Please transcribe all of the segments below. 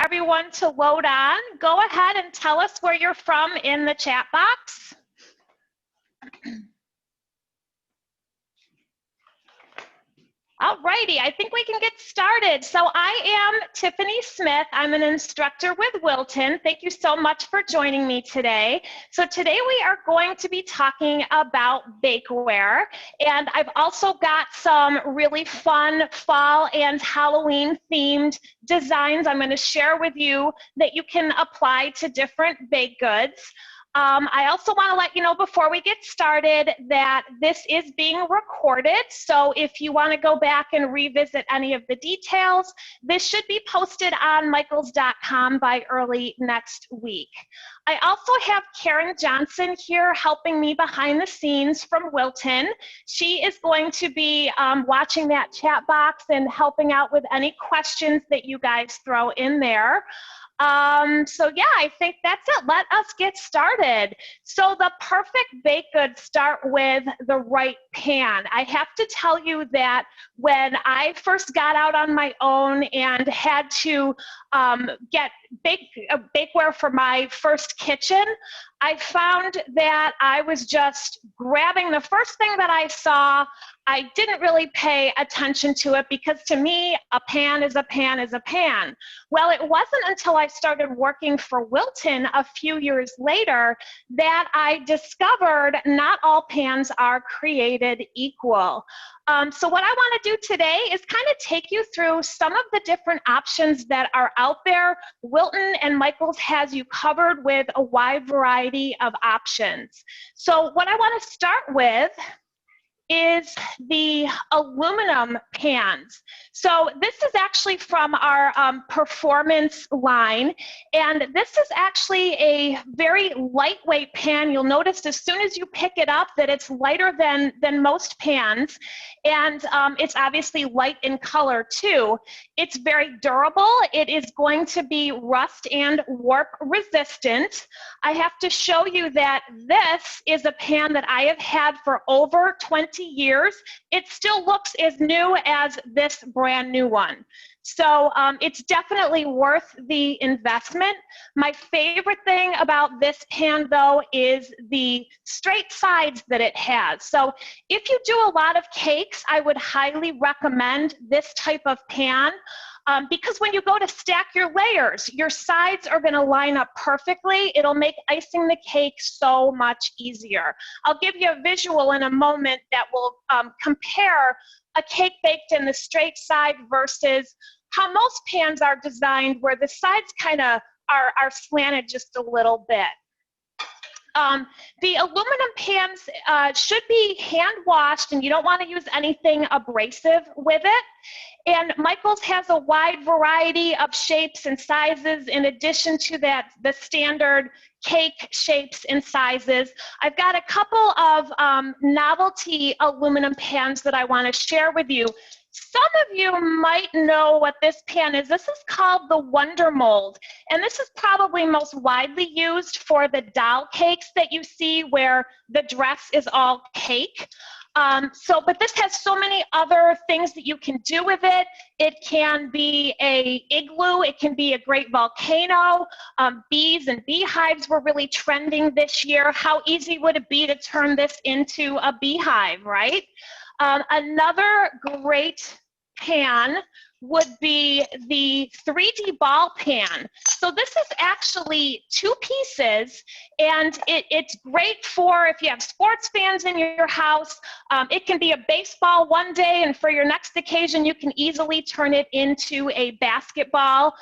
everyone to load on. Go ahead and tell us where you're from in the chat box. Alrighty, I think we can get started. So I am Tiffany Smith. I'm an instructor with Wilton. Thank you so much for joining me today. So today we are going to be talking about bakeware, and I've also got some really fun fall and Halloween themed designs I'm going to share with you that you can apply to different baked goods. I also want to let you know before we get started that this is being recorded, so if you want to go back and revisit any of the details, this should be posted on michaels.com by early next week. I also have Karen Johnson here helping me behind the scenes from Wilton. She is going to be watching that chat box and helping out with any questions that you guys throw in there. So yeah, I think that's it. Let us get started. So the perfect baked goods start with the right pan. I have to tell you that when I first got out on my own and had to get bakeware for my first kitchen, I found that I was just grabbing the first thing that I saw. I didn't really pay attention to it because to me, a pan is a pan is a pan. Well, it wasn't until I started working for Wilton a few years later that I discovered not all pans are created equal. So what I want to do today is kind of take you through some of the different options that are out there. Wilton and Michaels has you covered with a wide variety of options. So what I want to start with is the aluminum pans. So this is actually from our performance line, and this is actually a very lightweight pan. You'll notice as soon as you pick it up that it's lighter than most pans, and it's obviously light in color too. It's very durable. It is going to be rust and warp resistant. I have to show you that this is a pan that I have had for over 20 years. It still looks as new as this brand new one. So it's definitely worth the investment. My favorite thing about this pan though is the straight sides that it has. So if you do a lot of cakes, I would highly recommend this type of pan. Because when you go to stack your layers, your sides are going to line up perfectly. It'll make icing the cake so much easier. I'll give you a visual in a moment that will compare a cake baked in the straight side versus how most pans are designed where the sides kind of are slanted just a little bit. The aluminum pans should be hand washed, and you don't want to use anything abrasive with it. And Michaels has a wide variety of shapes and sizes in addition to that, the standard cake shapes and sizes. I've got a couple of novelty aluminum pans that I want to share with you. Some of you might know what this pan is. This is called the Wonder Mold, and this is probably most widely used for the doll cakes that you see where the dress is all cake. But this has so many other things that you can do with it. It can be an igloo. It can be a great volcano. Bees and beehives were really trending this year. How easy would it be to turn this into a beehive, right? Another great pan would be the 3D ball pan. So this is actually two pieces, and it's great for if you have sports fans in your house. It can be a baseball one day, and for your next occasion, you can easily turn it into a basketball.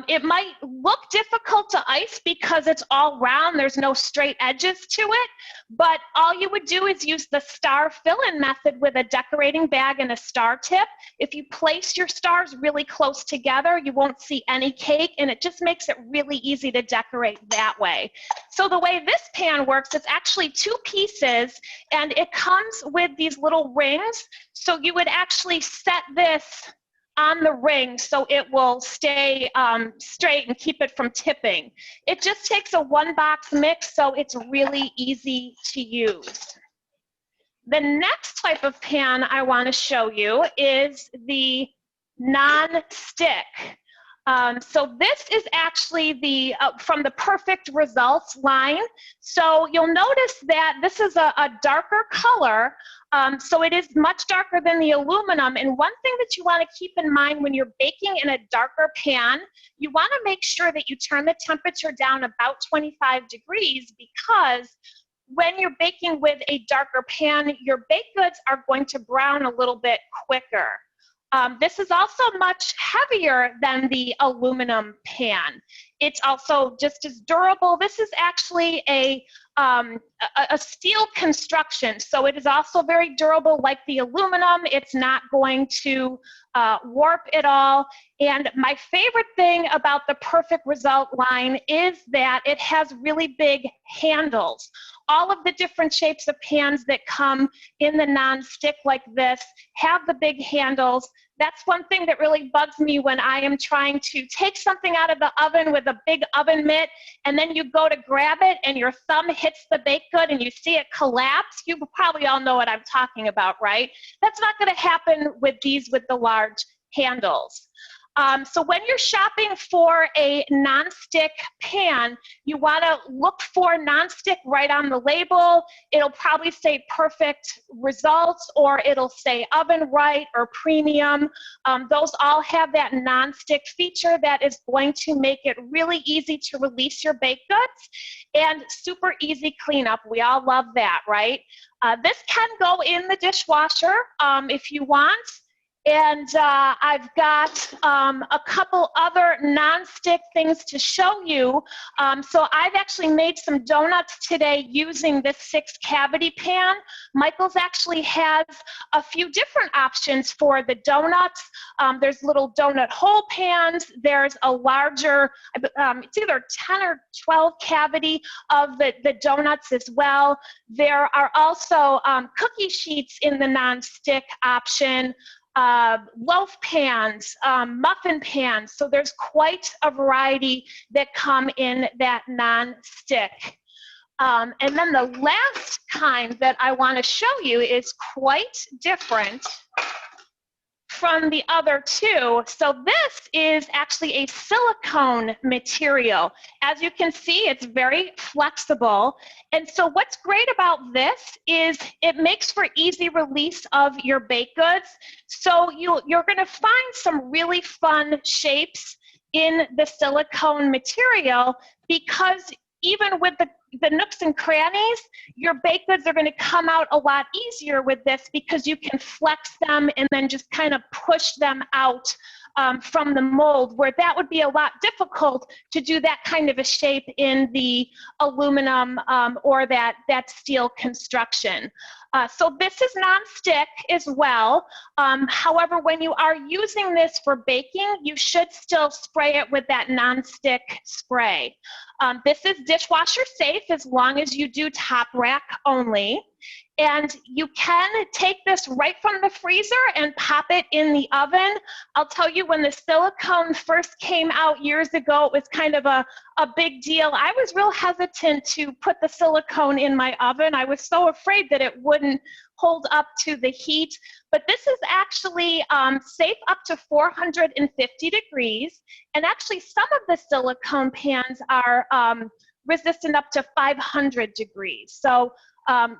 It might look difficult to ice because it's all round. There's no straight edges to it, but all you would do is use the star fill-in method with a decorating bag and a star tip. If you place your stars really close together, you won't see any cake, and it just makes it really easy to decorate that way. So the way this pan works, it's actually two pieces, and it comes with these little rings. So you would actually set this on the ring so it will stay straight and keep it from tipping. It just takes a one-box mix, so it's really easy to use. The next type of pan I want to show you is the non-stick. So this is actually the from the Perfect Results line. So you'll notice that this is a darker color. So it is much darker than the aluminum. And one thing that you want to keep in mind when you're baking in a darker pan, you want to make sure that you turn the temperature down about 25 degrees, because when you're baking with a darker pan, your baked goods are going to brown a little bit quicker. This is also much heavier than the aluminum pan. It's also just as durable. This is actually a steel construction, so it is also very durable like the aluminum. It's not going to warp at all. And my favorite thing about the Perfect Result line is that it has really big handles. All of the different shapes of pans that come in the non-stick like this have the big handles. That's one thing that really bugs me when I am trying to take something out of the oven with a big oven mitt, and then you go to grab it and your thumb hits the baked good and you see it collapse. You probably all know what I'm talking about, right? That's not going to happen with these with the large handles. So when you're shopping for a non-stick pan, you want to look for non-stick right on the label. It'll probably say Perfect Results, or it'll say Oven Right or Premium. Those all have that non-stick feature that is going to make it really easy to release your baked goods and super easy cleanup. We all love that, right? This can go in the dishwasher if you want. And I've got a couple other non-stick things to show you. So I've actually made some donuts today using this 6-cavity pan. Michael's actually has a few different options for the donuts. There's little donut hole pans. There's a larger, it's either 10 or 12 cavity of the donuts as well. There are also cookie sheets in the non-stick option. Loaf pans, muffin pans. So there's quite a variety that come in that non-stick. And then the last kind that I want to show you is quite different from the other two. So this is actually a silicone material. As you can see, it's very flexible. And so what's great about this is it makes for easy release of your baked goods. So you're going to find some really fun shapes in the silicone material, because even with the nooks and crannies, your baked goods are going to come out a lot easier with this, because you can flex them and then just kind of push them out from the mold, where that would be a lot difficult to do that kind of a shape in the aluminum or that steel construction. So this is non-stick as well. However, when you are using this for baking, you should still spray it with that non-stick spray. This is dishwasher safe as long as you do top rack only. And you can take this right from the freezer and pop it in the oven. I'll tell you, when the silicone first came out years ago, it was kind of a big deal. I was real hesitant to put the silicone in my oven. I was so afraid that it wouldn't hold up to the heat. But this is actually safe up to 450 degrees. And actually, some of the silicone pans are resistant up to 500 degrees. So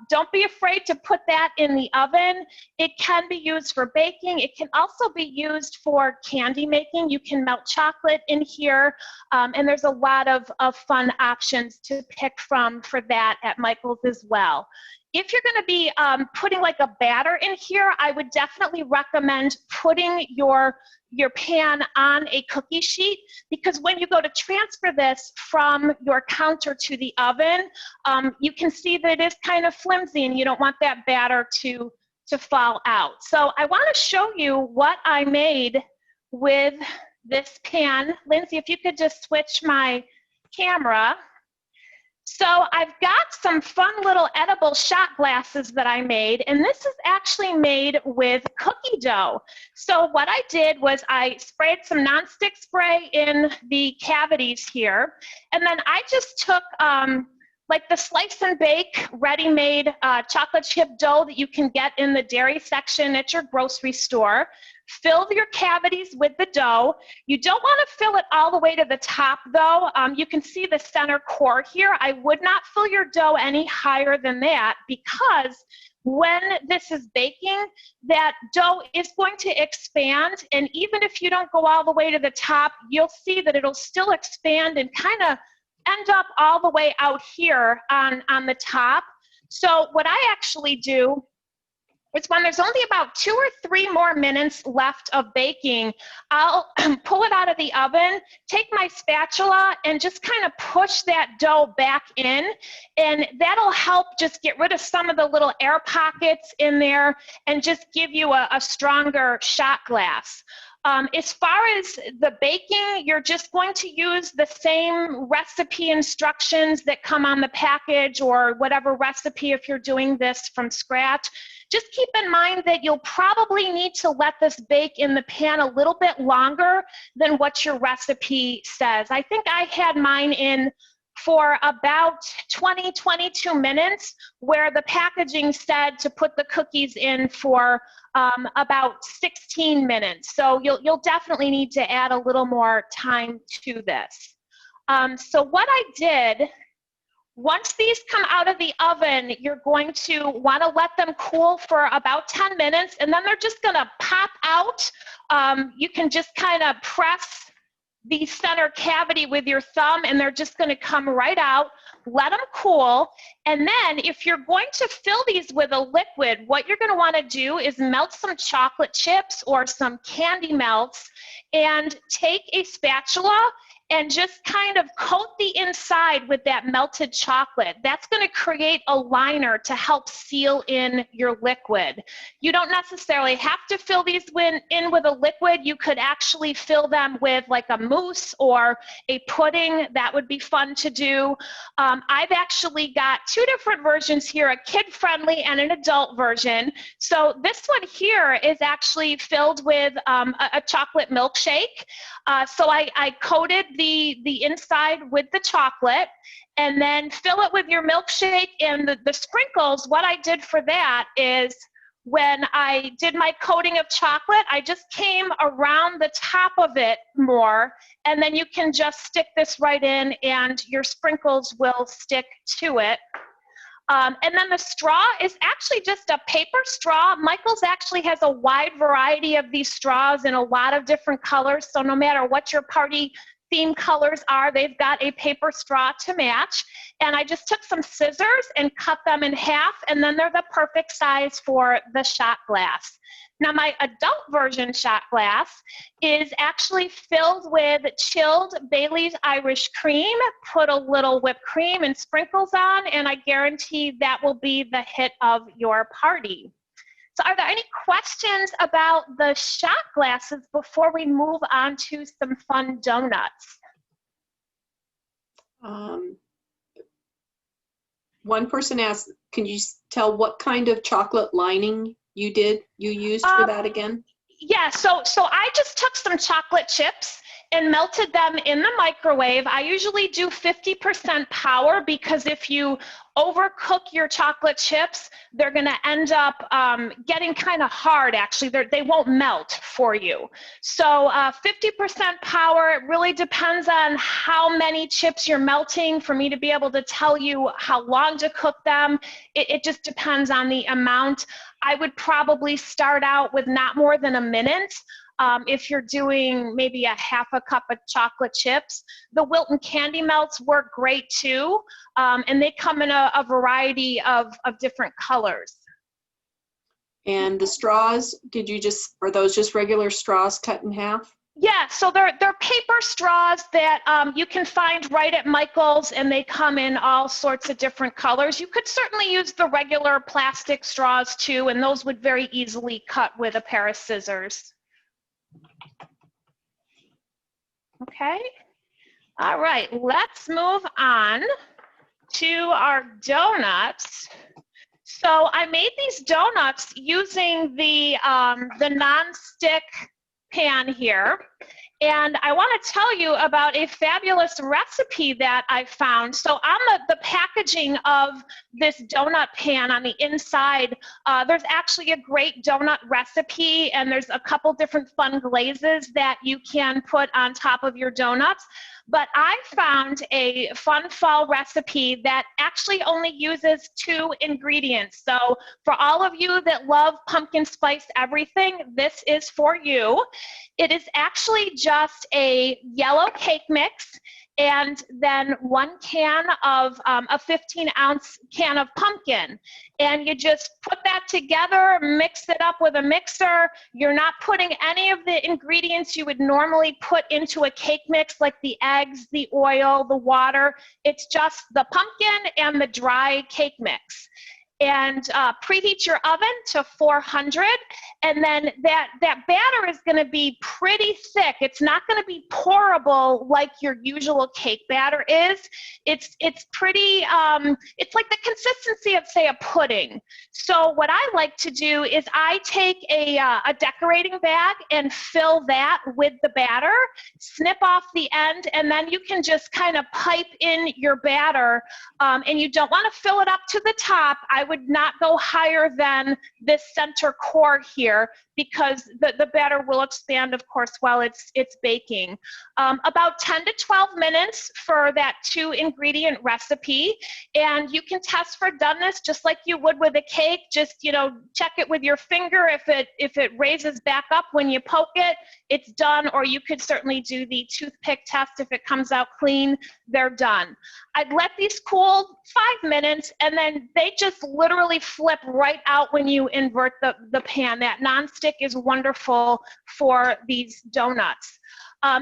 don't be afraid to put that in the oven. It can be used for baking. It can also be used for candy making. You can melt chocolate in here, and there's a lot of fun options to pick from for that at Michael's as well. If you're going to be putting like a batter in here, I would definitely recommend putting your pan on a cookie sheet, because when you go to transfer this from your counter to the oven, you can see that it is kind of flimsy and you don't want that batter to fall out. So I want to show you what I made with this pan. Lindsay, if you could just switch my camera. So I've got some fun little edible shot glasses that I made, and this is actually made with cookie dough. So what I did was I sprayed some nonstick spray in the cavities here, and then I just took like the slice and bake ready-made chocolate chip dough that you can get in the dairy section at your grocery store. fill your cavities with the dough. You don't want to fill it all the way to the top though. You can see the center core here. I would not fill your dough any higher than that, because when this is baking, that dough is going to expand, and even if you don't go all the way to the top, you'll see that it'll still expand and kind of end up all the way out here on the top. So what I actually do is, when there's only about 2 or 3 more minutes left of baking, I'll pull it out of the oven, take my spatula, and just kind of push that dough back in. And that'll help just get rid of some of the little air pockets in there and just give you a stronger shot glass. As far as the baking, you're just going to use the same recipe instructions that come on the package, or whatever recipe if you're doing this from scratch. Just keep in mind that you'll probably need to let this bake in the pan a little bit longer than what your recipe says. I think I had mine in for about 20-22 minutes, where the packaging said to put the cookies in for about 16 minutes. So you'll definitely need to add a little more time to this. So what I did, once these come out of the oven, you're going to want to let them cool for about 10 minutes, and then they're just going to pop out. You can just kind of press the center cavity with your thumb, and they're just going to come right out. Let them cool. And then if you're going to fill these with a liquid, what you're going to want to do is melt some chocolate chips or some candy melts, and take a spatula and just kind of coat the inside with that melted chocolate. That's going to create a liner to help seal in your liquid. You don't necessarily have to fill these in with a liquid. You could actually fill them with like a mousse or a pudding. That would be fun to do. I've actually got 2 different versions here, a kid-friendly and an adult version. So this one here is actually filled with a chocolate milkshake. So I coated the inside with the chocolate, and then fill it with your milkshake. And the sprinkles, what I did for that is, when I did my coating of chocolate, I just came around the top of it more, and then you can just stick this right in and your sprinkles will stick to it. And then the straw is actually just a paper straw. Michael's actually has a wide variety of these straws in a lot of different colors. So no matter what your party theme colors are, they've got a paper straw to match. And I just took some scissors and cut them in half, and then they're the perfect size for the shot glass. Now my adult version shot glass is actually filled with chilled Bailey's Irish cream. Put a little whipped cream and sprinkles on, and I guarantee that will be the hit of your party. So are there any questions about the shot glasses before we move on to some fun donuts? One person asked, can you tell what kind of chocolate lining you used for that again? Yeah, so I just took some chocolate chips and melted them in the microwave. I usually do 50% power, because if you overcook your chocolate chips, they're going to end up getting kind of hard. Actually, they won't melt for you. So 50% power. It really depends on how many chips you're melting for me to be able to tell you how long to cook them. It just depends on the amount. I would probably start out with not more than a minute. If you're doing maybe a half a cup of chocolate chips. The Wilton candy melts work great too, and they come in a variety of different colors. And the straws, are those just regular straws cut in half? Yeah, so they're paper straws that you can find right at Michael's, and they come in all sorts of different colors. You could certainly use the regular plastic straws too, and those would very easily cut with a pair of scissors. Okay, all right, let's move on to our donuts. So I made these donuts using the non-stick pan here, And I want to tell you about a fabulous recipe that I found. So on the packaging of this donut pan on the inside, there's actually a great donut recipe, and there's a couple different fun glazes that you can put on top of your donuts. But I found a fun fall recipe that actually only uses 2 ingredients. So for all of you that love pumpkin spice everything, this is for you. It is actually just a yellow cake mix and then 1 can of a 15-ounce can of pumpkin. And you just put that together, mix it up with a mixer. You're not putting any of the ingredients you would normally put into a cake mix, like the eggs, the oil, the water. It's just the pumpkin and the dry cake mix. And preheat your oven to 400, and then that batter is going to be pretty thick. It's not going to be pourable like your usual cake batter is. It's pretty, it's like the consistency of, say, a pudding. So what I like to do is I take a decorating bag and fill that with the batter, snip off the end, and then you can just kind of pipe in your batter, and you don't want to fill it up to the top. I would not go higher than this center core here, because the batter will expand, of course, while it's baking. About 10 to 12 minutes for that 2-ingredient recipe, and you can test for doneness just like you would with a cake. Just, you know, check it with your finger. If it raises back up when you poke it, it's done. Or you could certainly do the toothpick test. If it comes out clean, they're done. I'd let these cool 5 minutes, and then they just literally flip right out when you invert the pan. That nonstick is wonderful for these donuts.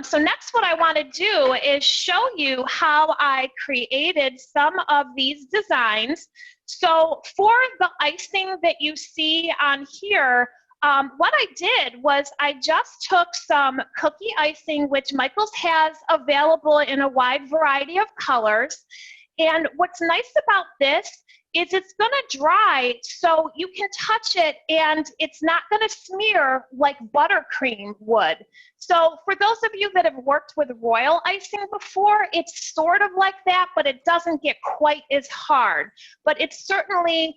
So next, what I want to do is show you how I created some of these designs. So for the icing that you see on here, what I did was I just took some cookie icing, which Michaels has available in a wide variety of colors. And what's nice about this is it's going to dry, so you can touch it and it's not going to smear like buttercream would. So for those of you that have worked with royal icing before, it's sort of like that, but it doesn't get quite as hard. But it's certainly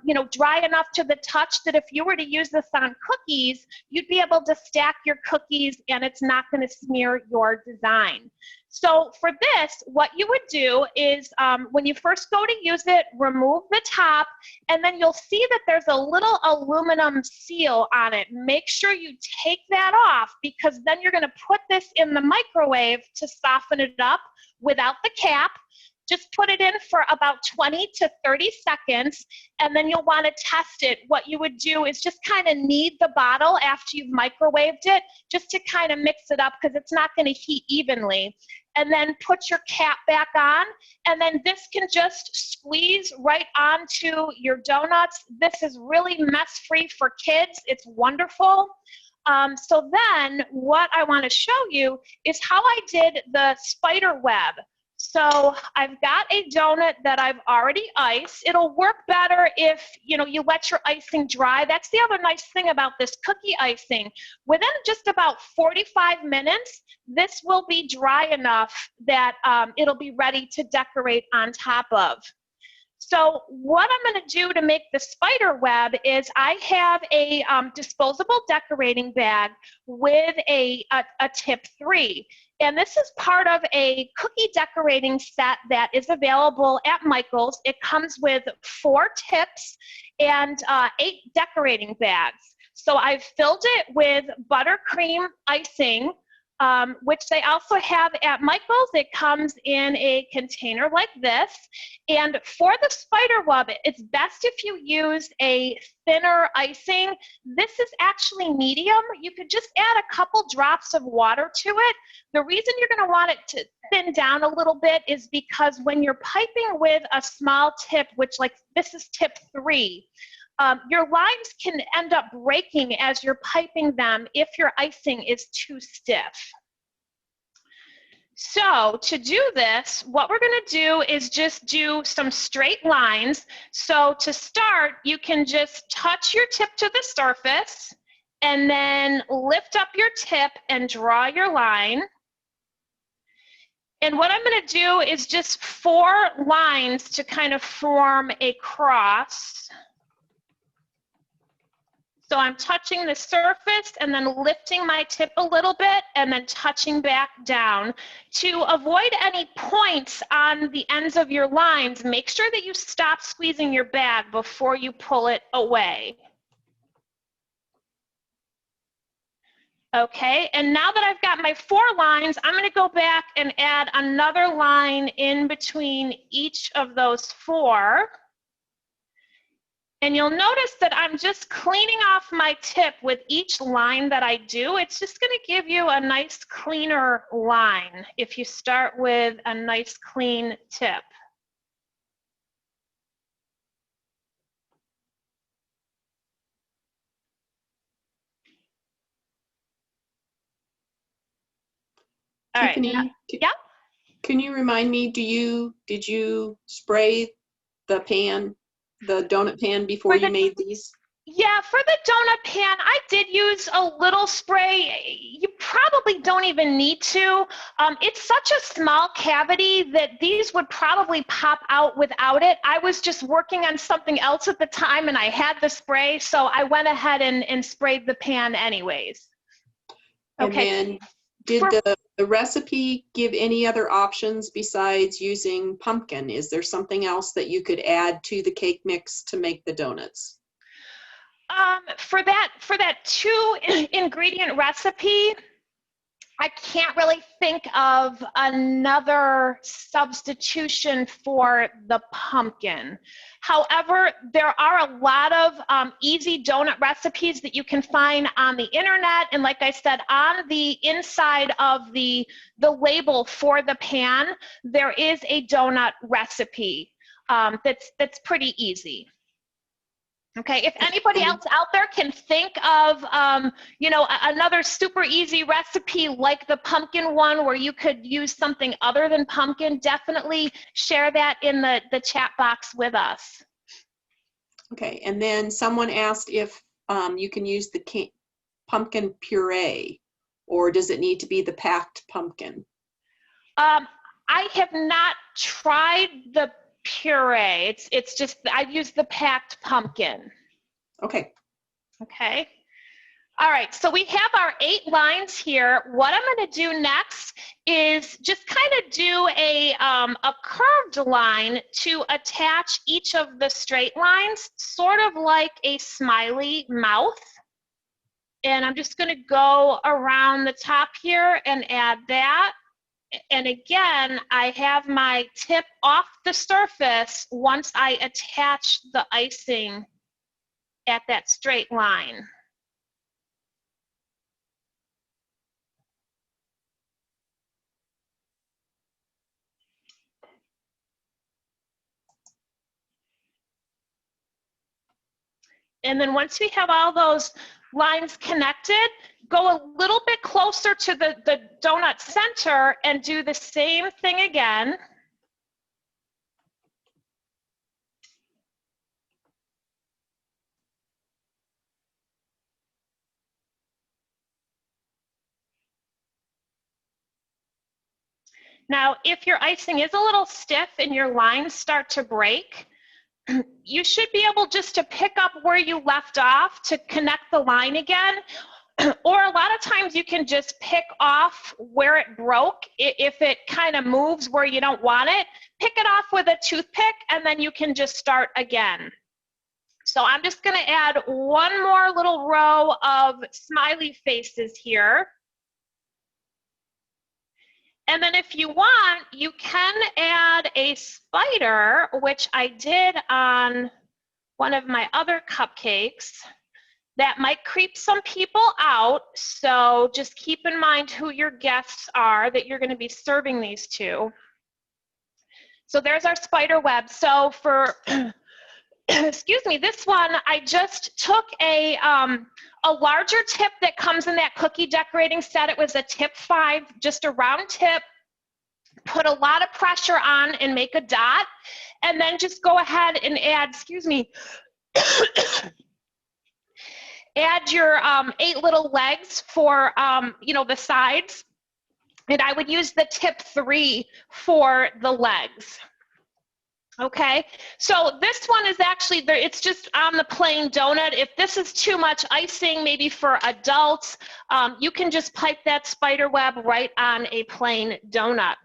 you know, dry enough to the touch that if you were to use this on cookies, you'd be able to stack your cookies and it's not going to smear your design. So for this, what you would do is when you first go to use it, remove the top, and then you'll see that there's a little aluminum seal on it. Make sure you take that off, because then you're going to put this in the microwave to soften it up without the cap. Just put it in for about 20 to 30 seconds, and then you'll want to test it. What you would do is just kind of knead the bottle after you've microwaved it, just to kind of mix it up, because it's not going to heat evenly. And then put your cap back on, and then this can just squeeze right onto your donuts. This is really mess-free for kids. It's wonderful. So then what I want to show you is how I did the spider web. So I've got a donut that I've already iced. It'll work better if, you know, you let your icing dry. That's the other nice thing about this cookie icing. Within just about 45 minutes, this will be dry enough that it'll be ready to decorate on top of. So what I'm going to do to make the spider web is I have a disposable decorating bag with a tip 3. And this is part of a cookie decorating set that is available at Michaels. It comes with 4 tips and 8 decorating bags. So I've filled it with buttercream icing, which they also have at Michaels. It comes in a container like this. And for the spider web, it's best if you use a thinner icing. This is actually medium. You could just add a couple drops of water to it. The reason you're going to want it to thin down a little bit is because when you're piping with a small tip, which, like, this is tip 3, your lines can end up breaking as you're piping them if your icing is too stiff. So to do this, what we're going to do is just do some straight lines. So to start, you can just touch your tip to the surface, and then lift up your tip and draw your line. And what I'm going to do is just 4 lines to kind of form a cross. So I'm touching the surface and then lifting my tip a little bit and then touching back down. To avoid any points on the ends of your lines, make sure that you stop squeezing your bag before you pull it away. Okay, and now that I've got my 4 lines, I'm going to go back and add another line in between each of those 4. And you'll notice that I'm just cleaning off my tip with each line that I do. It's just going to give you a nice cleaner line if you start with a nice clean tip. Tiffany, All right. Yeah. Can you remind me, did you spray the pan, the donut pan before you made these? Yeah, for the donut pan, I did use a little spray. You probably don't even need to. It's such a small cavity that these would probably pop out without it. I was just working on something else at the time and I had the spray, so I went ahead and sprayed the pan anyways. Okay. And then did the recipe give any other options besides using pumpkin? Is there something else that you could add to the cake mix to make the donuts? For that 2 ingredient recipe, I can't really think of another substitution for the pumpkin. However, there are a lot of easy donut recipes that you can find on the internet. And like I said, on the inside of the label for the pan, there is a donut recipe that's pretty easy. Okay, if anybody else out there can think of, you know, another super easy recipe like the pumpkin one where you could use something other than pumpkin, definitely share that in the chat box with us. Okay, and then someone asked if you can use the pumpkin puree, or does it need to be the packed pumpkin? I have not tried the puree. It's just, I've used the packed pumpkin. Okay. Okay. All right, so we have our 8 lines here. What I'm going to do next is just kind of do a curved line to attach each of the straight lines, sort of like a smiley mouth. And I'm just going to go around the top here and add that. And again, I have my tip off the surface once I attach the icing at that straight line. And then once we have all those lines connected, go a little bit closer to the donut center and do the same thing again. Now, if your icing is a little stiff and your lines start to break, you should be able just to pick up where you left off to connect the line again. Or a lot of times you can just pick off where it broke. If it kind of moves where you don't want it, pick it off with a toothpick and then you can just start again. So I'm just going to add one more little row of smiley faces here. And then if you want, you can add a spider, which I did on one of my other cupcakes. That might creep some people out, so just keep in mind who your guests are that you're going to be serving these to. So there's our spider web. So for, excuse me, this one, I just took a larger tip that comes in that cookie decorating set. It was a tip 5, just a round tip. Put a lot of pressure on and make a dot, and then just go ahead and add, excuse me, add your 8 little legs for, you know, the sides. And I would use the tip 3 for the legs. Okay, so this one is actually, it's just on the plain donut. If this is too much icing, maybe for adults, you can just pipe that spider web right on a plain donut.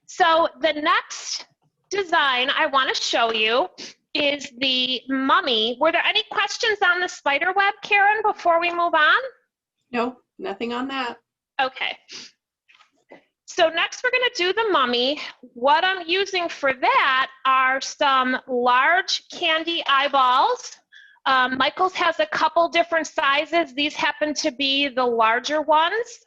So the next design I want to show you is the mummy. Were there any questions on the spider web, Karen, before we move on? No, nothing on that. Okay. So next we're going to do the mummy. What I'm using for that are some large candy eyeballs. Michael's has a couple different sizes. These happen to be the larger ones.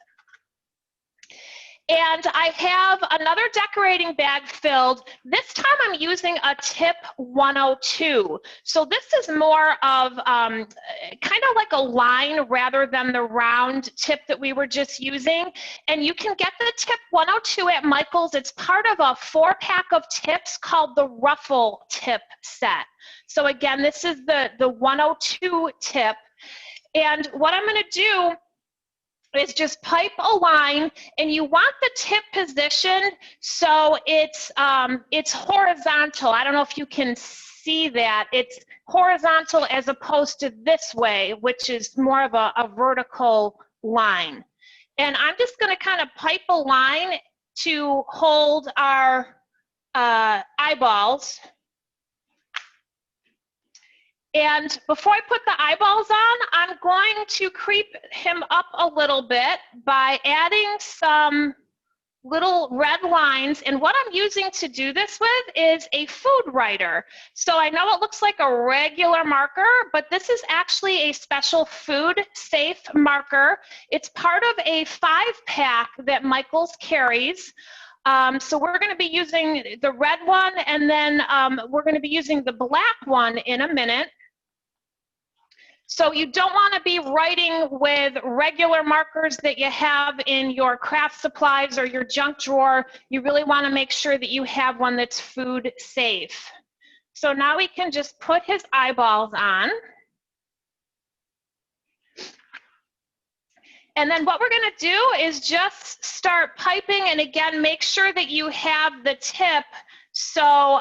And I have another decorating bag filled. This time I'm using a tip 102. So this is more of kind of like a line rather than the round tip that we were just using. And you can get the tip 102 at Michael's. It's part of a 4-pack of tips called the Ruffle Tip set. So again, this is the 102 tip. And what I'm going to do is just pipe a line, and you want the tip positioned so it's horizontal. I don't know if you can see that. It's horizontal as opposed to this way, which is more of a vertical line. And I'm just going to kind of pipe a line to hold our eyeballs. And before I put the eyeballs on, I'm going to creep him up a little bit by adding some little red lines. And what I'm using to do this with is a food writer. So I know it looks like a regular marker, but this is actually a special food safe marker. It's part of a 5-pack that Michael's carries. So we're going to be using the red one, and then we're going to be using the black one in a minute. So you don't want to be writing with regular markers that you have in your craft supplies or your junk drawer. You really want to make sure that you have one that's food safe. So now we can just put his eyeballs on. And then what we're going to do is just start piping, and again, make sure that you have the tip so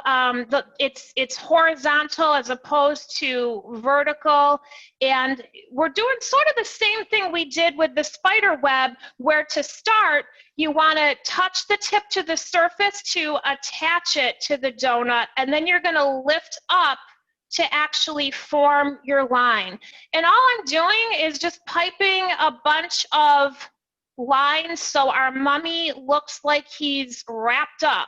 it's horizontal as opposed to vertical. And we're doing sort of the same thing we did with the spider web, where to start, you want to touch the tip to the surface to attach it to the donut, and then you're going to lift up to actually form your line. And all I'm doing is just piping a bunch of lines so our mummy looks like he's wrapped up.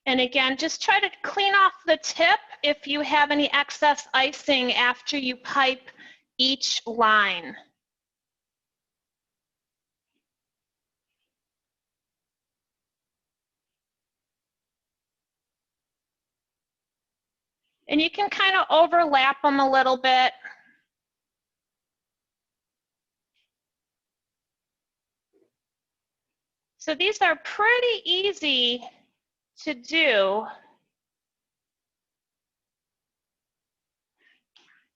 And again, just try to clean off the tip if you have any excess icing after you pipe each line. And you can kind of overlap them a little bit. So these are pretty easy to do.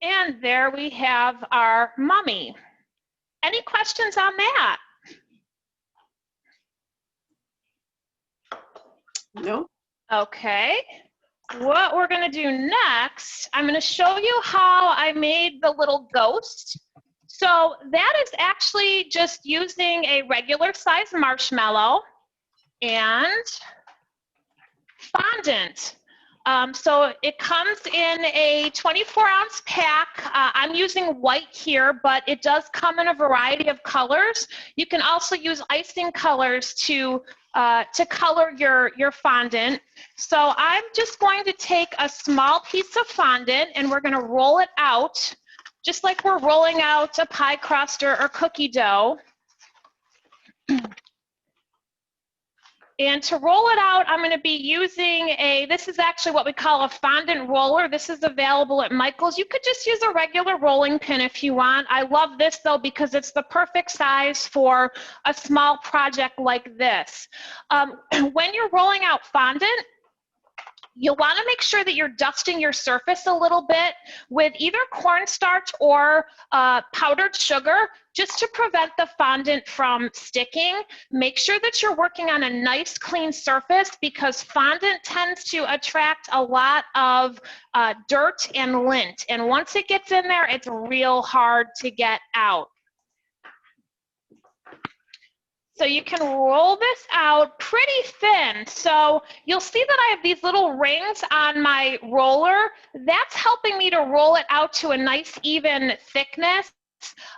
And there we have our mummy. Any questions on that? No. Okay. What we're going to do next, I'm going to show you how I made the little ghost. So that is actually just using a regular size marshmallow and fondant. So it comes in a 24-ounce pack. I'm using white here, but it does come in a variety of colors. You can also use icing colors to color your fondant. So I'm just going to take a small piece of fondant, and we're going to roll it out, just like we're rolling out a pie crust or cookie dough. And to roll it out, I'm going to be using this is actually what we call a fondant roller. This is available at Michael's. You could just use a regular rolling pin if you want. I love this though because it's the perfect size for a small project like this. When you're rolling out fondant, you'll want to make sure that you're dusting your surface a little bit with either cornstarch or powdered sugar, just to prevent the fondant from sticking. Make sure that you're working on a nice clean surface because fondant tends to attract a lot of dirt and lint. And once it gets in there, it's real hard to get out. So you can roll this out pretty thin. So you'll see that I have these little rings on my roller. That's helping me to roll it out to a nice even thickness.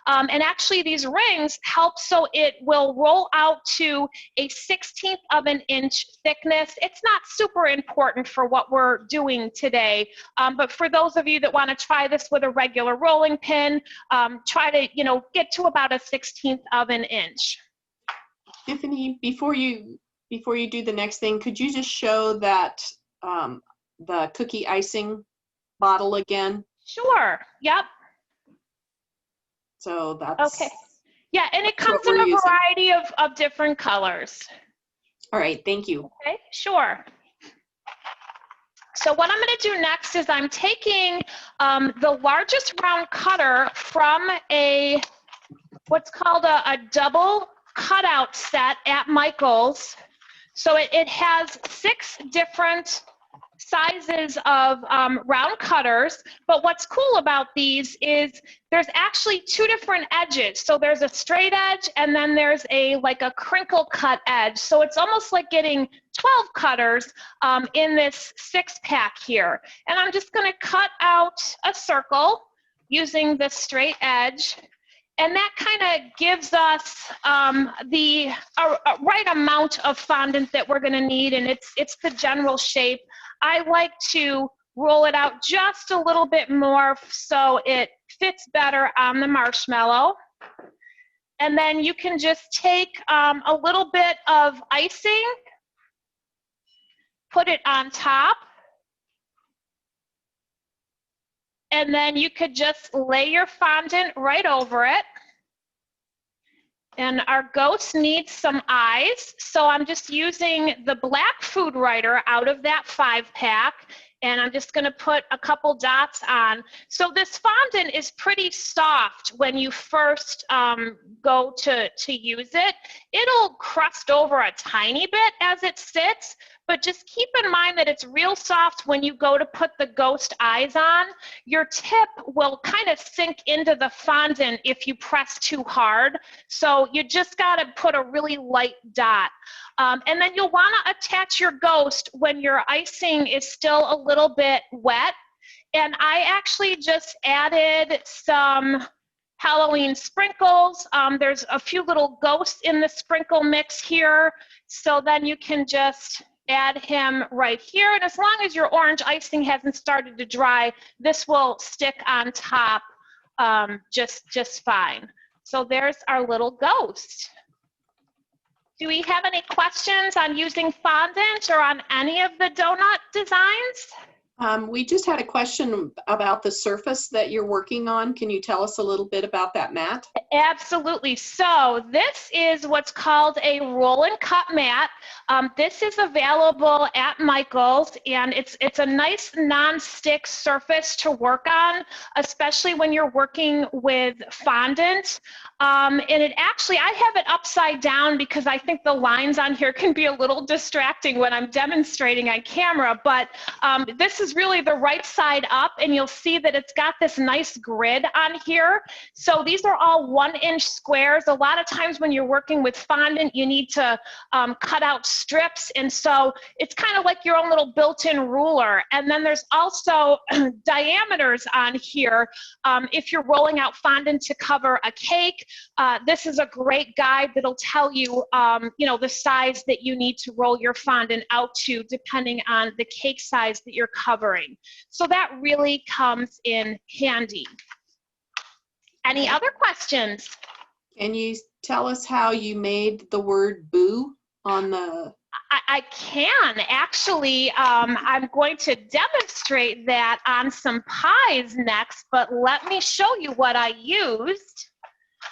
And actually these rings help so it will roll out to a 1/16 of an inch thickness. It's not super important for what we're doing today, but for those of you that want to try this with a regular rolling pin, try to get to about a 1/16 of an inch. Tiffany, before you do the next thing, could you just show that the cookie icing bottle again? Sure. Yep. So that's okay. Yeah, and it comes in a variety of different colors. All right, thank you. Okay, sure. So what I'm going to do next is I'm taking the largest round cutter from what's called a double cutout set at Michael's. So it has 6 different sizes of round cutters, but what's cool about these is there's actually 2 different edges. So there's a straight edge and then there's like a crinkle cut edge. So it's almost like getting 12 cutters in this 6-pack here. And I'm just going to cut out a circle using the straight edge. And that kind of gives us the right amount of fondant that we're going to need, and it's the general shape. I like to roll it out just a little bit more so it fits better on the marshmallow. And then you can just take a little bit of icing, put it on top, and then you could just lay your fondant right over it. And our ghost needs some eyes, so I'm just using the black food writer out of that 5-pack, and I'm just going to put a couple dots on. So this fondant is pretty soft when you first go to use it. It'll crust over a tiny bit as it sits, but just keep in mind that it's real soft when you go to put the ghost eyes on. Your tip will kind of sink into the fondant if you press too hard. So you just got to put a really light dot. And then you'll want to attach your ghost when your icing is still a little bit wet. And I actually just added some Halloween sprinkles. There's a few little ghosts in the sprinkle mix here. So then you can just add him right here. And as long as your orange icing hasn't started to dry, this will stick on top just fine. So there's our little ghost. Do we have any questions on using fondant or on any of the donut designs? We just had a question about the surface that you're working on. Can you tell us a little bit about that mat? Absolutely. So this is what's called a roll and cut mat. This is available at Michael's, and it's a nice non-stick surface to work on, especially when you're working with fondant. And it actually, I have it upside down because I think the lines on here can be a little distracting when I'm demonstrating on camera, but this is really the right side up, and you'll see that it's got this nice grid on here. So these are all 1-inch squares. A lot of times when you're working with fondant, you need to cut out strips, and so it's kind of like your own little built-in ruler. And then there's also diameters on here. If you're rolling out fondant to cover a cake, this is a great guide that'll tell you, the size that you need to roll your fondant out to depending on the cake size that you're covering. So that really comes in handy. Any other questions? Can you tell us how you made the word boo on the I can actually, I'm going to demonstrate that on some pies next, but let me show you what I used.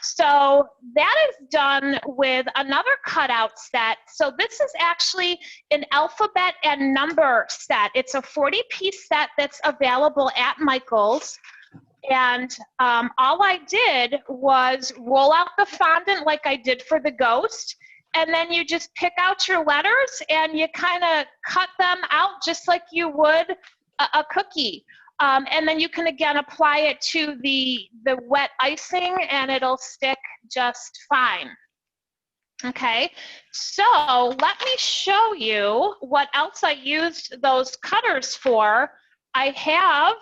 So that is done with another cutout set. So this is actually an alphabet and number set. It's a 40-piece set that's available at Michael's. And all I did was roll out the fondant like I did for the ghost. And then you just pick out your letters and you kind of cut them out just like you would a cookie. And then you can, again, apply it to the wet icing and it'll stick just fine. Okay, so let me show you what else I used those cutters for. I have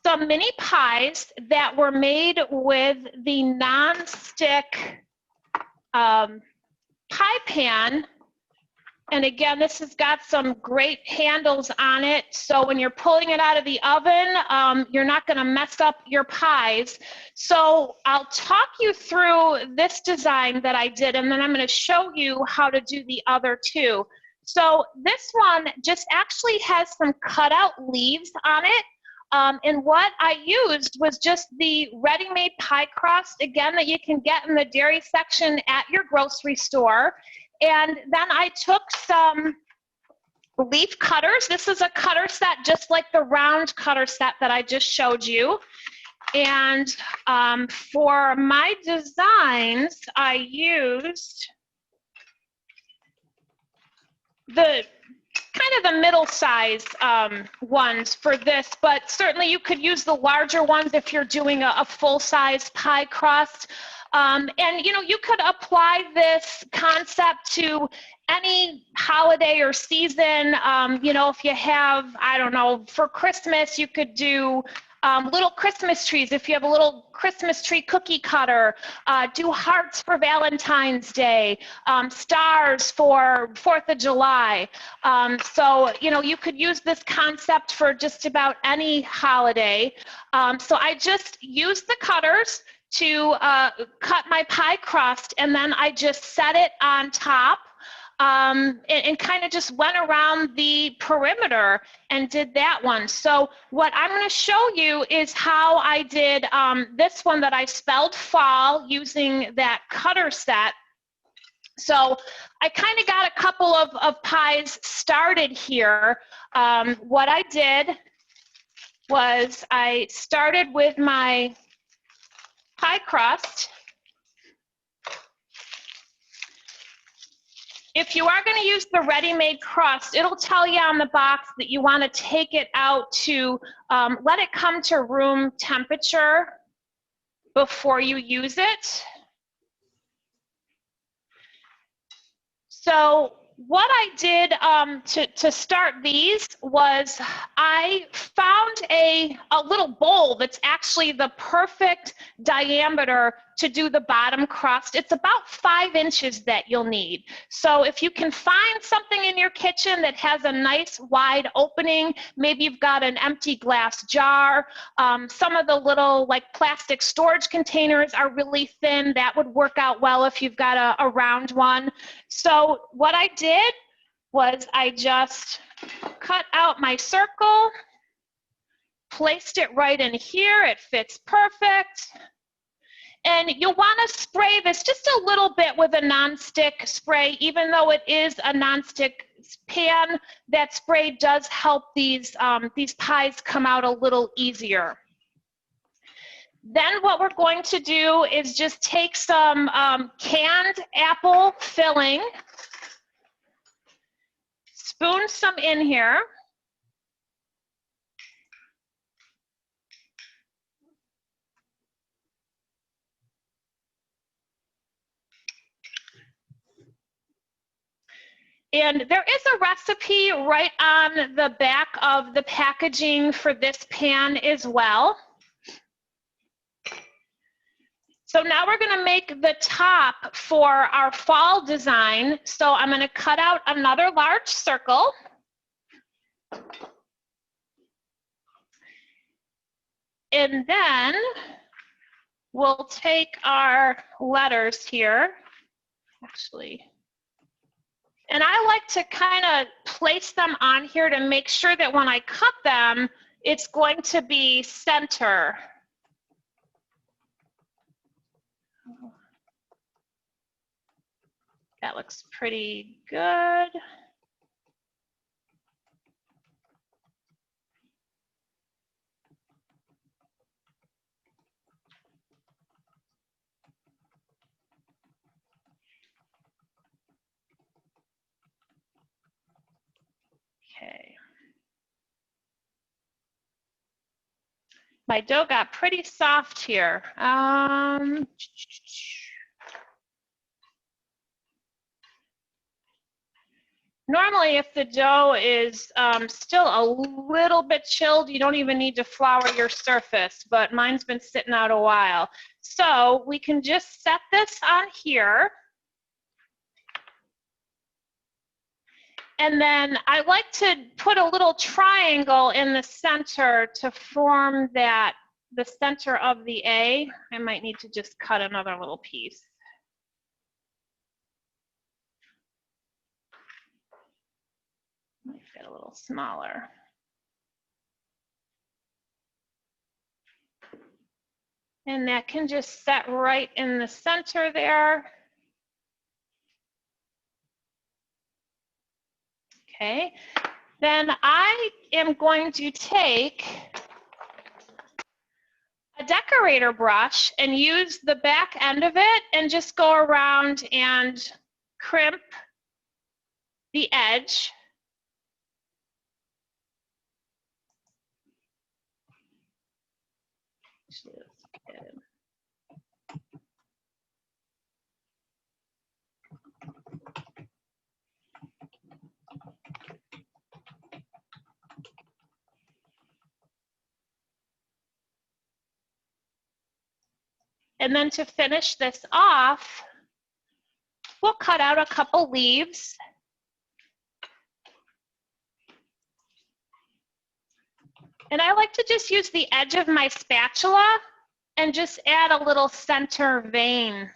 some mini pies that were made with the non-stick pie pan, and again, this has got some great handles on it, so when you're pulling it out of the oven, you're not going to mess up your pies. So I'll talk you through this design that I did, and then I'm going to show you how to do the other two. So this one just actually has some cutout leaves on it. And what I used was just the ready-made pie crust, again, that you can get in the dairy section at your grocery store. And then I took some leaf cutters. This is a cutter set just like the round cutter set that I just showed you. And for my designs, I used the kind of the middle size ones for this, but certainly you could use the larger ones if you're doing a full-size pie crust. And you know, you could apply this concept to any holiday or season. You know, if you have, I don't know, for Christmas, you could do little Christmas trees. If you have a little Christmas tree cookie cutter, do hearts for Valentine's Day, stars for 4th of July. So, you know, you could use this concept for just about any holiday. So I just used the cutters to cut my pie crust, and then I just set it on top. And kind of just went around the perimeter and did that one. So what I'm going to show you is how I did this one that I spelled fall using that cutter set. So I kind of got a couple of pies started here. What I did was I started with my pie crust. If you are going to use the ready-made crust, it'll tell you on the box that you want to take it out to let it come to room temperature before you use it. So what I did to start these was I found a little bowl that's actually the perfect diameter to do the bottom crust. It's about 5 inches that you'll need. So if you can find something in your kitchen that has a nice wide opening, maybe you've got an empty glass jar, some of the little like plastic storage containers are really thin. That would work out well if you've got a round one. So what I did was I just cut out my circle, placed it right in here. It fits perfect. And you'll want to spray this just a little bit with a nonstick spray. Even though it is a nonstick pan, that spray does help these pies come out a little easier. Then what we're going to do is just take some canned apple filling, spoon some in here. And there is a recipe right on the back of the packaging for this pan as well. So now we're going to make the top for our fall design. So I'm going to cut out another large circle. And then we'll take our letters here. Actually, And I like to kind of place them on here to make sure that when I cut them, it's going to be center. That looks pretty good. Okay. My dough got pretty soft here. Normally, if the dough is still a little bit chilled, you don't even need to flour your surface, but mine's been sitting out a while. So we can just set this on here. And then I like to put a little triangle in the center to form that, the center of the A. I might need to just cut another little piece. Make it a little smaller. And that can just set right in the center there. Okay, then I am going to take a decorator brush and use the back end of it and just go around and crimp the edge. And then to finish this off, we'll cut out a couple leaves. And I like to just use the edge of my spatula and just add a little center vein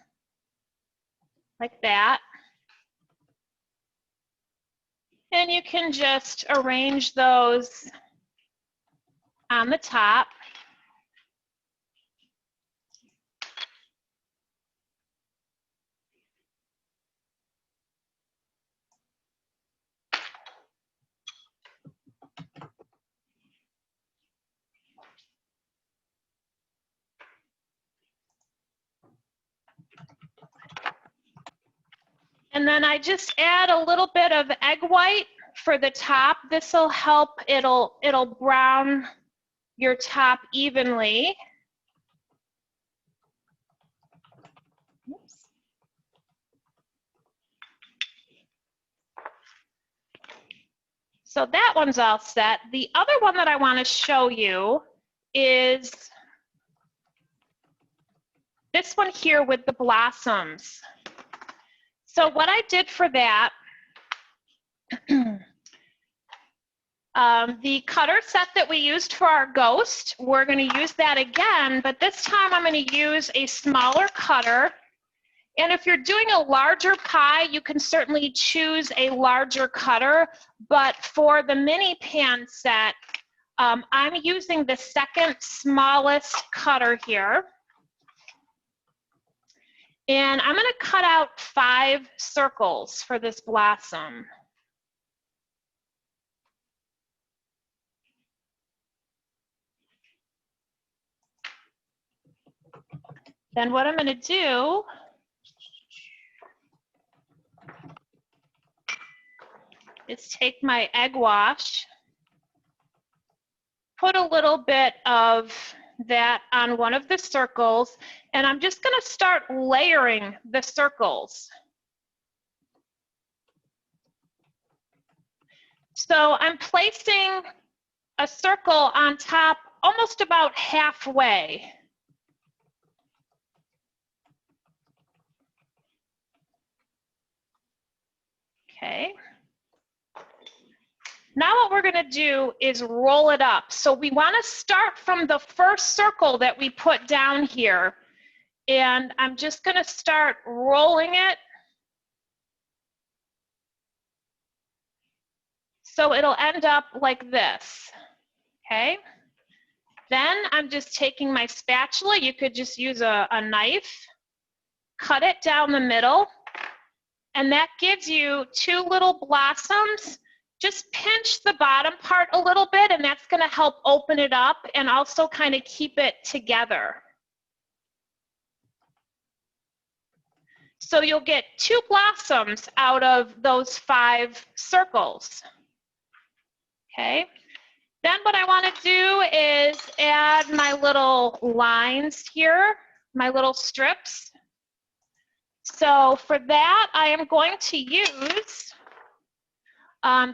like that. And you can just arrange those on the top. And then I just add a little bit of egg white for the top. This will help, it'll brown your top evenly. Oops. So that one's all set. The other one that I want to show you is this one here with the blossoms. So what I did for that, the cutter set that we used for our ghost, we're going to use that again, but this time I'm going to use a smaller cutter. And if you're doing a larger pie, you can certainly choose a larger cutter, but for the mini pan set, I'm using the second smallest cutter here. And I'm going to cut out 5 circles for this blossom. Then what I'm going to do is take my egg wash, put a little bit of that on one of the circles, and I'm just going to start layering the circles. So I'm placing a circle on top almost about halfway. Okay. Now what we're going to do is roll it up. So we want to start from the first circle that we put down here. And I'm just going to start rolling it So it'll end up like this, okay? Then I'm just taking my spatula. You could just use a knife, cut it down the middle, and that gives you two little blossoms. Just pinch the bottom part a little bit, and that's gonna help open it up and also kind of keep it together. So you'll get two blossoms out of those 5 circles, okay? Then what I want to do is add my little lines here, my little strips. So for that, I am going to use,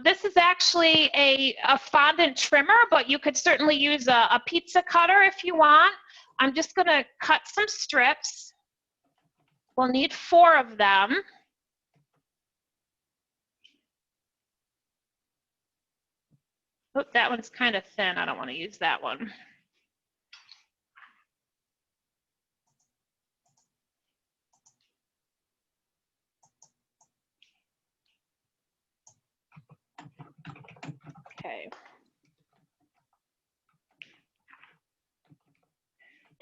this is actually a fondant trimmer, but you could certainly use a pizza cutter if you want. I'm just going to cut some strips. We'll need 4 of them. Oh, that one's kind of thin. I don't want to use that one. Okay.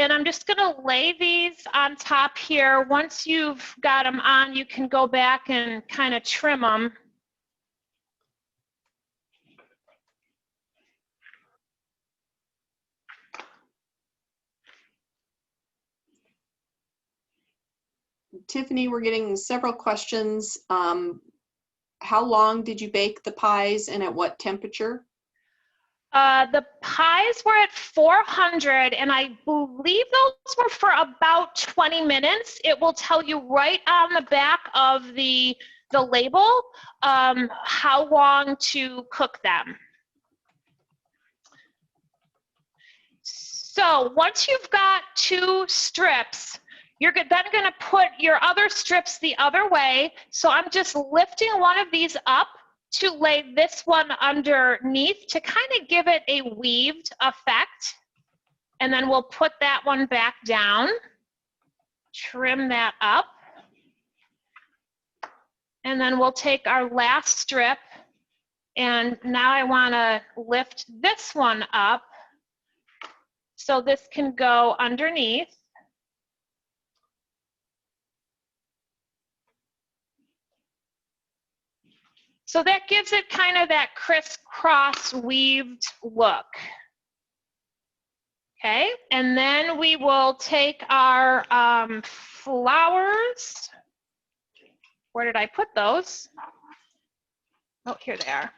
And I'm just going to lay these on top here. Once you've got them on, you can go back and kind of trim them. Tiffany, we're getting several questions. How long did you bake the pies and at what temperature? The pies were at 400, and I believe those were for about 20 minutes. It will tell you right on the back of the label how long to cook them. So once you've got 2 strips, you're then going to put your other strips the other way. So I'm just lifting one of these up to lay this one underneath to kind of give it a weaved effect. And then we'll put that one back down, trim that up. And then we'll take our last strip, and now I want to lift this one up so this can go underneath. So that gives it kind of that crisscross weaved look. Okay, and then we will take our flowers. Where did I put those? Oh, here they are.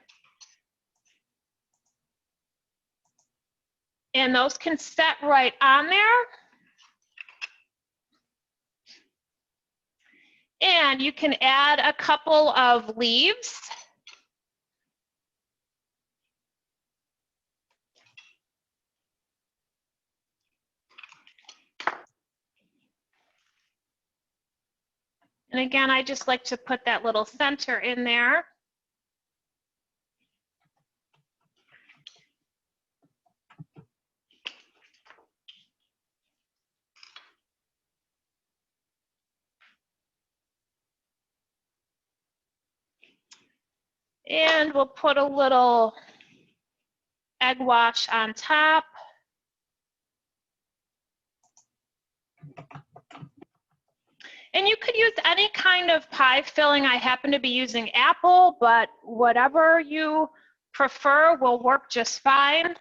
And those can set right on there. And you can add a couple of leaves. And again, I just like to put that little center in there. And we'll put a little egg wash on top. And you could use any kind of pie filling. I happen to be using apple, but whatever you prefer will work just fine.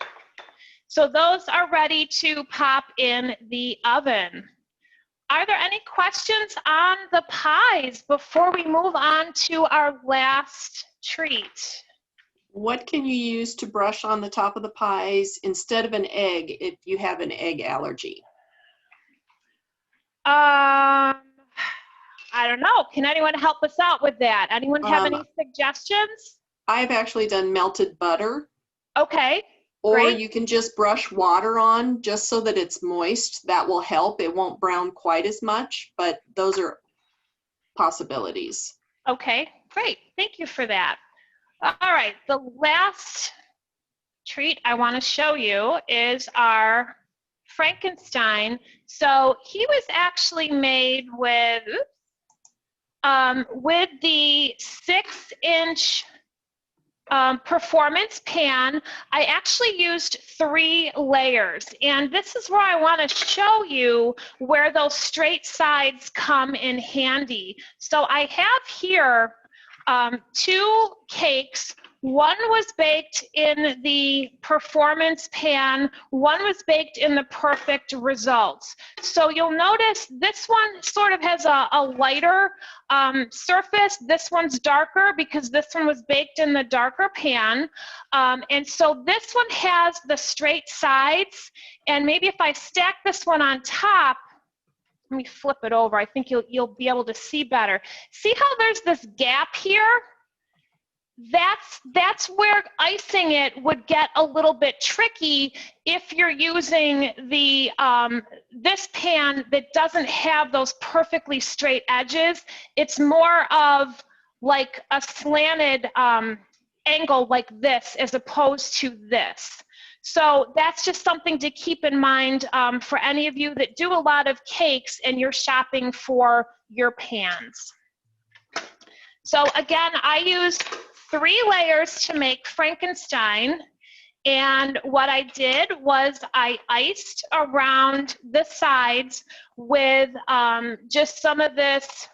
So those are ready to pop in the oven. Are there any questions on the pies before we move on to our last treat? What can you use to brush on the top of the pies instead of an egg if you have an egg allergy? I don't know. Can anyone help us out with that? Anyone have any suggestions? I've actually done melted butter. Okay. Or great. you can just brush water on just so that it's moist. That will help. It won't brown quite as much, but those are possibilities. Okay, great. Thank you for that. All right, the last treat I want to show you is our Frankenstein. So he was actually made with the 6-inch performance pan, I actually used 3 layers. And this is where I want to show you where those straight sides come in handy. So I have here 2 cakes. One was baked in the performance pan, one was baked in the perfect results. So you'll notice this one sort of has a lighter surface. This one's darker because this one was baked in the darker pan. And so this one has the straight sides. And maybe if I stack this one on top, let me flip it over. I think you'll be able to see better. See how there's this gap here? That's where icing it would get a little bit tricky if you're using the this pan that doesn't have those perfectly straight edges. It's more of like a slanted angle like this as opposed to this. So that's just something to keep in mind for any of you that do a lot of cakes and you're shopping for your pans. So again, I used 3 layers to make Frankenstein. And what I did was I iced around the sides with just some of this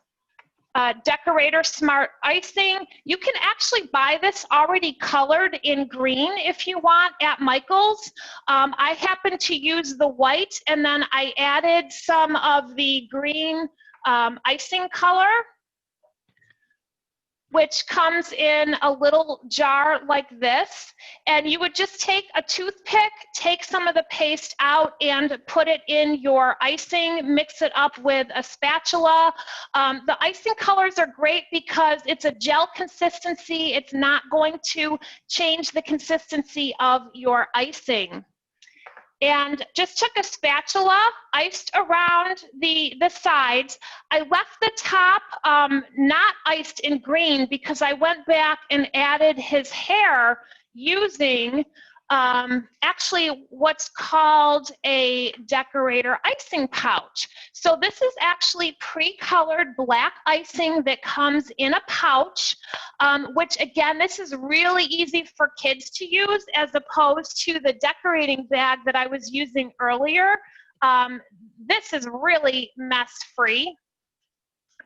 Decorator Smart icing. You can actually buy this already colored in green if you want at Michael's. I happen to use the white, and then I added some of the green icing color, which comes in a little jar like this. And you would just take a toothpick, take some of the paste out and put it in your icing, mix it up with a spatula. The icing colors are great because it's a gel consistency. It's not going to change the consistency of your icing. And just took a spatula, iced around the sides. I left the top not iced in green because I went back and added his hair using actually what's called a decorator icing pouch. So this is actually pre-colored black icing that comes in a pouch, which again, this is really easy for kids to use as opposed to the decorating bag that I was using earlier. This is really mess-free.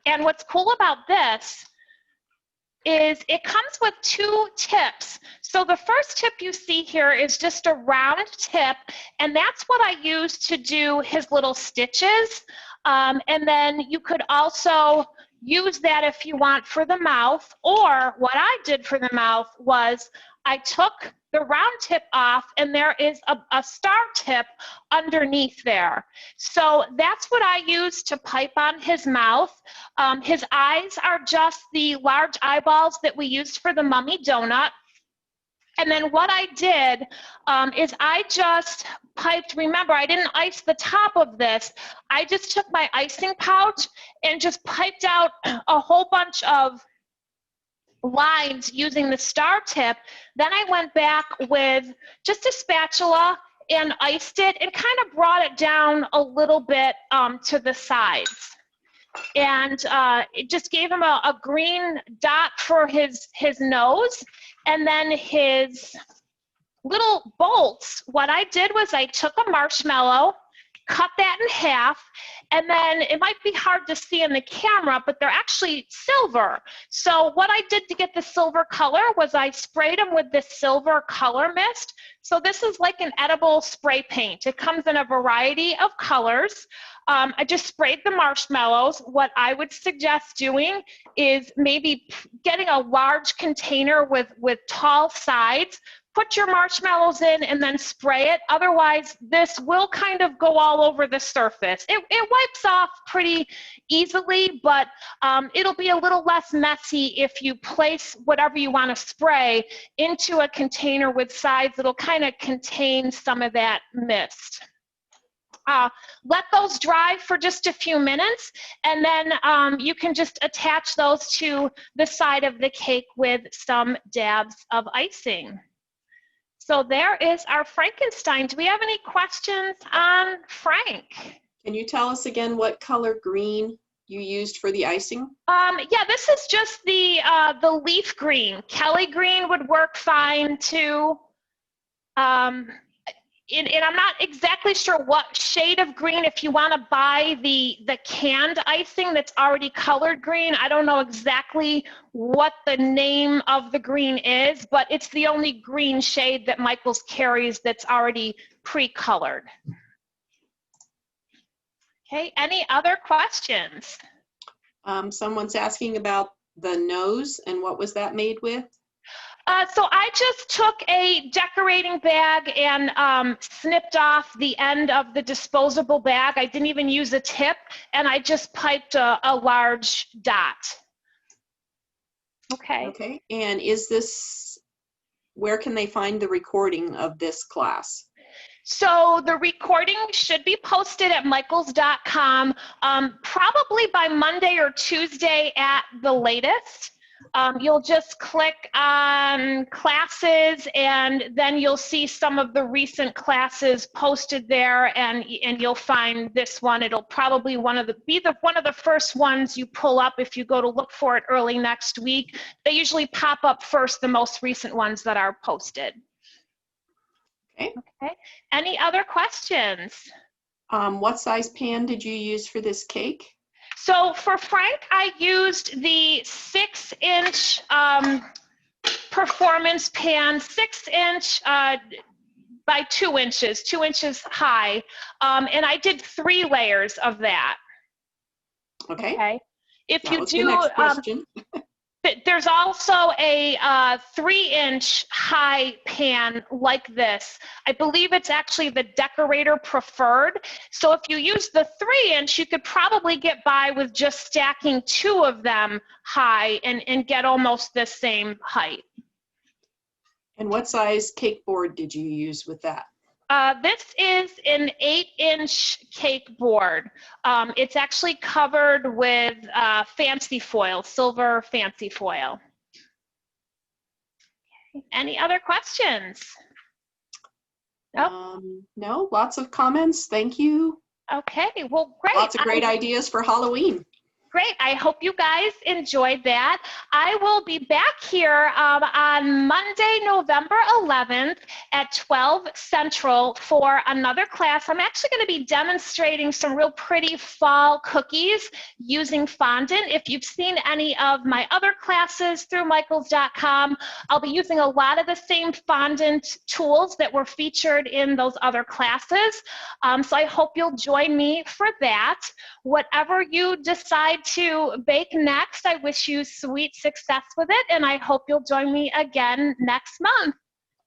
And what's cool about this is it comes with 2 tips. So the first tip you see here is just a round tip, and that's what I use to do his little stitches. And then you could also use that if you want for the mouth, or what I did for the mouth was I took the round tip off and there is a star tip underneath there. So that's what I use to pipe on his mouth. His eyes are just the large eyeballs that we used for the mummy donut. And then what I did is I just piped, remember I didn't ice the top of this, I just took my icing pouch and just piped out a whole bunch of lines using the star tip. Then I went back with just a spatula and iced it and kind of brought it down a little bit to the sides. And it just gave him a green dot for his nose. And then his little bolts, what I did was I took a marshmallow, cut that in half, and then it might be hard to see in the camera, but they're actually silver. So what I did to get the silver color was I sprayed them with this silver color mist. So this is like an edible spray paint. It comes in a variety of colors. I just sprayed the marshmallows. What I would suggest doing is maybe getting a large container with tall sides, put your marshmallows in and then spray it. Otherwise, this will kind of go all over the surface. It wipes off pretty easily, but it'll be a little less messy if you place whatever you want to spray into a container with sides that'll kind of contain some of that mist. Let those dry for just a few minutes, and then you can just attach those to the side of the cake with some dabs of icing. So there is our Frankenstein. Do we have any questions on Frank? Can you tell us again what color green you used for the icing? Yeah, this is just the leaf green. Kelly green would work fine too. And I'm not exactly sure what shade of green. If you want to buy the canned icing that's already colored green, I don't know exactly what the name of the green is, but it's the only green shade that Michaels carries that's already pre-colored. Okay, any other questions? Someone's asking about the nose and what was that made with? So I just took a decorating bag and snipped off the end of the disposable bag. I didn't even use a tip, and I just piped a large dot. Okay. Okay, and is this, where can they find the recording of this class? So the recording should be posted at michaels.com probably by Monday or Tuesday at the latest. You'll just click on classes, and then you'll see some of the recent classes posted there, and you'll find this one. It'll probably one of the first ones you pull up if you go to look for it early next week. They usually pop up first, the most recent ones that are posted. Okay. Okay. Any other questions? What size pan did you use for this cake? So for Frank, I used the 6-inch performance pan, 6-inch by 2 inches, 2 inches high, and I did 3 layers of that. Okay. If that you was do, the next question. there's also a 3-inch high pan like this. I believe it's actually the Decorator Preferred. So if you use the 3-inch, you could probably get by with just stacking 2 of them high and get almost the same height. And what size cake board did you use with that? This is an 8-inch cake board. It's actually covered with fancy foil, silver fancy foil. Okay. Any other questions? Nope. No, lots of comments. Thank you. Okay, well, great. Lots of great ideas for Halloween. Great. I hope you guys enjoyed that. I will be back here on Monday, November 11th at 12 Central for another class. I'm actually going to be demonstrating some real pretty fall cookies using fondant. If you've seen any of my other classes through michaels.com, I'll be using a lot of the same fondant tools that were featured in those other classes. So I hope you'll join me for that. Whatever you decide to bake next, I wish you sweet success with it, and I hope you'll join me again next month.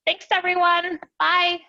Thanks, everyone. Bye.